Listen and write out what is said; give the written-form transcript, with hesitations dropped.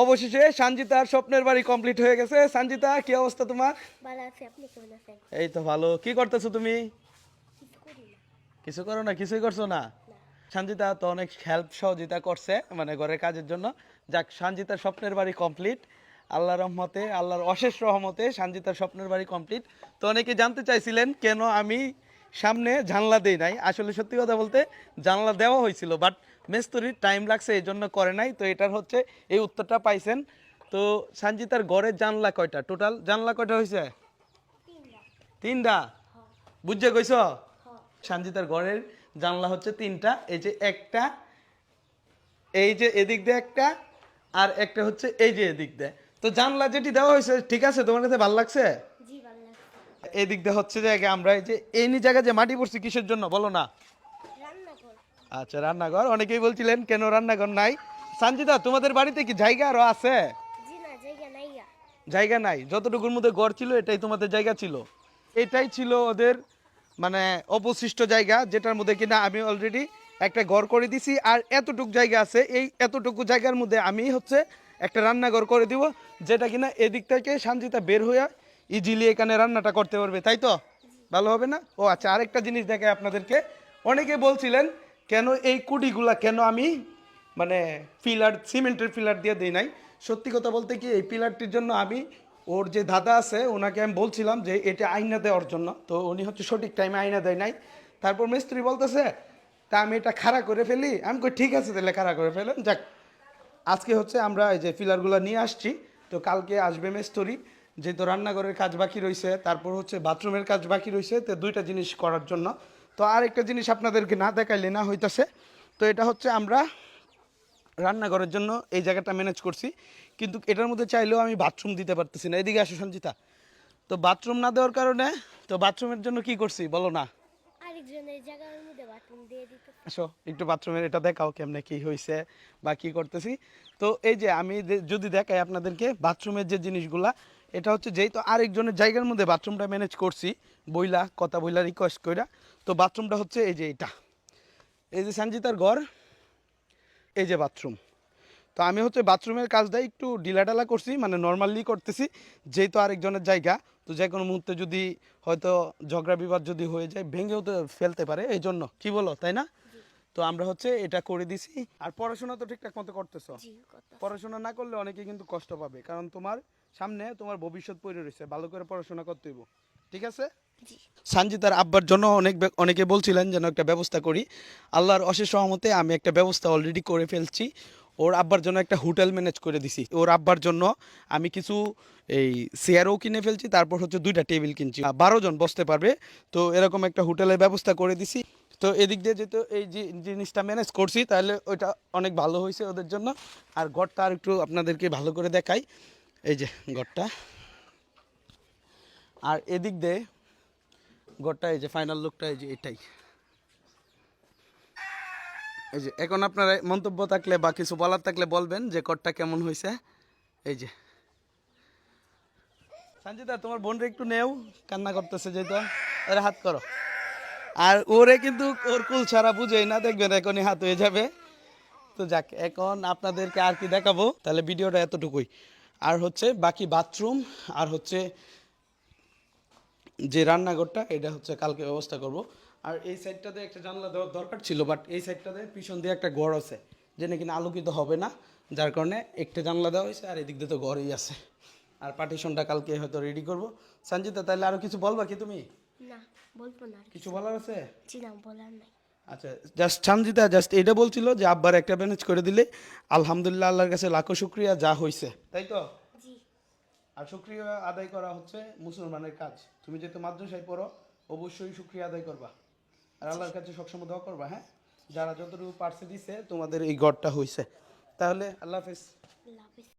অবশেষে সঞ্জিতার স্বপ্নের বাড়ি কমপ্লিট হয়ে গেছে। সঞ্জিতা, কি অবস্থা তোমার? ভালো আছি, আপনি কেমন আছেন? এই তো ভালো। কি করতেছো তুমি? কিছু করি না। কিছু করো না? কিছুই করছো না? না। সঞ্জিতা তো অনেক হেল্প সহযোগিতা করছে মানে ঘরের কাজের জন্য। যাক, সঞ্জিতার স্বপ্নের বাড়ি কমপ্লিট। আল্লাহর রহমতে, আল্লাহর অশেষ রহমতে সঞ্জিতার স্বপ্নের বাড়ি কমপ্লিট। তো অনেকে জানতে চাইছিলেন কেন আমি সামনে জানলা দেই নাই। আসলে সত্যি কথা বলতে জানলা দেওয়া হয়েছিল, বাট মিস্ত্রির টাইম লাগছে, এই জন্য করে নাই। তো এটার হচ্ছে এই উত্তরটা পাইছেন। তো সঞ্জিতার ঘরের জানলা কয়টা? টোটাল জানলা কয়টা হয়েছে? তিনটা। তিনটা। হ। বুঝছে কইছ? হ। সঞ্জিতার ঘরের জানলা হচ্ছে তিনটা। এই যে একটা, এই যে এদিক দিয়ে একটা, আর একটা হচ্ছে এই যে এদিক দিয়ে। তো জানলা যেটি দেওয়া হয়েছে ঠিক আছে, তোমার কাছে ভালো লাগছে? জি, ভালো লাগছে। এদিক দিয়ে হচ্ছে যে আগে আমরা এই যে এই জায়গায় যে মাটি পড়ছি কিসের জন্য বলো না? রান্নাঘর। আচ্ছা, রান্নাঘর। অনেকেই বলছিলেন কেন রান্নাঘর নাই। সঞ্জিতা, তোমাদের বাড়িতে কি জায়গা আরো আছে? জি না, জায়গা নাই গা। জায়গা নাই? যতটুকুর মধ্যে ঘর ছিল এটাই তোমাদের জায়গা ছিল? এটাই ছিল ওদের মানে অবশিষ্ট জায়গা, যেটার মধ্যে কিনা আমি অলরেডি একটা ঘর করে দিছি। আর এতটুকু জায়গা আছে, এই এতটুকু জায়গার মধ্যে আমি হচ্ছে একটা রান্নাঘর করে দিব, যেটা কিনা এদিক থেকে সঞ্জিতা বের হয়ে ইজিলি এখানে রান্নাটা করতে পারবে। তাই তো? ভালো হবে না? ও আচ্ছা, আরেকটা জিনিস দেখাই আপনাদেরকে। অনেকে বলছিলেন কেন এই কুডিগুলা কেন আমি মানে পিলার, সিমেন্টের পিলার দিয়ে দিই নাই। সত্যি কথা বলতে কি, এই পিলারটির জন্য আমি ওর যে দাদা আছে ওনাকে আমি বলছিলাম যে এটা আয়না দেওয়ার জন্য, তো উনি হচ্ছে সঠিক টাইমে আয়না দেয় নাই। তারপর মিস্ত্রি বলতেছে তা আমি এটা খাড়া করে ফেলি। আমি কই ঠিক আছে, তাহলে খাড়া করে ফেলেন। যাক, আজকে হচ্ছে আমরা এই যে পিলারগুলো নিয়ে আসছি। তো কালকে আসবে মিস্ত্রি, যেহেতু রান্নাঘরের কাজ বাকি রয়েছে, তারপর হচ্ছে বাথরুমের কাজ বাকি রয়েছে, তো দুইটা জিনিস করার জন্য। তো আরেকটা জিনিস আপনাদেরকে না দেখাইলে না হইতাছে। তো এটা হচ্ছে আমরা রান্নাঘরের জন্য এই জায়গাটা ম্যানেজ করছি, কিন্তু এটার মধ্যে চাইলেও আমি বাথরুম দিতে পারতেছি না। এদিকে আসো সঞ্জিতা। তো বাথরুম না দেওয়ার কারণে, তো বাথরুমের জন্য কি করছি বলো না? আরেকজনের জায়গার মধ্যে বাথরুম দিয়ে দিতে। আসো একটু বাথরুমের এটা দেখাও কেমনে কি হয়েছে বা কি করতেছি। তো এই যে আমি যদি দেখাই আপনাদেরকে বাথরুমের যে জিনিসগুলা, এটা হচ্ছে যেহেতু আরেকজনের জায়গার মধ্যে বাথরুমটা ম্যানেজ করছি, বইলা কথা বইলা রিকোয়েস্ট কইরা। তো বাথরুমটা হচ্ছে এই যে এটা, এই যে সঞ্জিতার ঘর, এই যে বাথরুম। তো আমি হচ্ছে বাথরুমের কাজটা একটু ঢিলাঢালা করছি, মানে নর্মালি করতেছি, যেহেতু আরেকজনের জায়গা। তো যে কোনো মুহূর্তে যদি হয়তো ঝগড়া বিবাদ যদি হয়ে যায়, ভেঙেও তো ফেলতে পারে, এই জন্য কি বলো, তাই না? জি। তো আমরা হচ্ছে এটা করে দিছি। আর পড়াশোনা তো ঠিকঠাক মতো করতেছো? জি, কত। পড়াশোনা না করলে অনেকে কিন্তু কষ্ট পাবে, কারণ তোমার সামনে তোমার ভবিষ্যৎ পড়ে রয়েছে, ভালো করে পড়াশোনা করতে হইব। ঠিক আছে? জি। সঞ্জিতার আব্বার জন্য অনেকে বলছিলেন যেন একটা ব্যবস্থা করি। আল্লাহর অশেষ রহমতে আমি একটা ব্যবস্থা অলরেডি করে ফেলছি। ওর আব্বার জন্য একটা হোটেল ম্যানেজ করে দিছি। ওর আব্বার জন্য আমি কিছু এই চেয়ারও কিনে ফেলছি, তারপর হচ্ছে 2টা টেবিল কিনছি, 12 জন বসতে পারবে। তো এরকম একটা হোটেলের ব্যবস্থা করে দিছি। তো এদিক দিয়ে যেহেতু এই যে জিনিসটা ম্যানেজ করছি, তাহলে ওইটা অনেক ভালো হয়েছে ওদের জন্য। আর ঘরটা আর একটু আপনাদেরকে ভালো করে দেখাই। এই যে ঘরটা, আর এদিক দিয়ে ঘরটা, এই যে ফাইনাল লুকটা এই যে এটাই। এই যে এখন আপনারা মন্তব্য থাকলে বা কিছু বলার থাকলে বলবেন যে ঘরটা কেমন হয়েছে। এই যে সঞ্জিতা, তোমার বোনরে একটু নেও, কান্না করতেছে যেহেতু। ওরে হাত করো। আর ওরে কিন্তু ওর কুল ছাড়া বুঝেই না, দেখবেন এখনই হাত হয়ে যাবে। তো যাক, এখন আপনাদেরকে আর কি দেখাবো, তাহলে ভিডিওটা এতটুকুই। আর হচ্ছে বাকি বাথরুম আর হচ্ছে যে রান্নাঘরটা, এটা হচ্ছে কালকে ব্যবস্থা করব। আর এই সাইডটাতে একটা জানলা দেওয়ার দরকার ছিল, বাট এই সাইডটাতে পিছন দিয়ে একটা ঘর আছে, যে নাকি আলোকিত হবে না, যার কারণে একটা জানলা দেওয়া হয়েছে। আর এদিক দিয়ে তো ঘরই আছে। আর পার্টিশনটা কালকে হয়তো রেডি করব। সঞ্জিতা, তাহলে আরও কিছু বলবা কি তুমি? না, বলবো না আর কিছু বলার আছে? জি না, বলার নাই। আচ্ছা, জাস্ট সঞ্জিতা জাস্ট এটা বলছিল যে আব্বার একটা ম্যানেজ করে দিলে আলহামদুলিল্লাহ, আল্লাহর কাছে লাখো শুক্রিয়া, যা হয়েছে, তাই তো? জি। আর শুক্রিয়া আদায় করা হচ্ছে মুসলমানের কাজ। তুমি যেহেতু মাদ্রাসায় পড়ো, অবশ্যই শুক্রিয়া আদায় করবা। আর আল্লাহর কাছে সবসময় দোয়া করবা, হ্যাঁ? যারা যতটুকু পারছে দিছে, তোমাদের এই গড়টা হয়েছে। তাহলে আল্লাহ হাফেজ। আল্লাহ হাফেজ।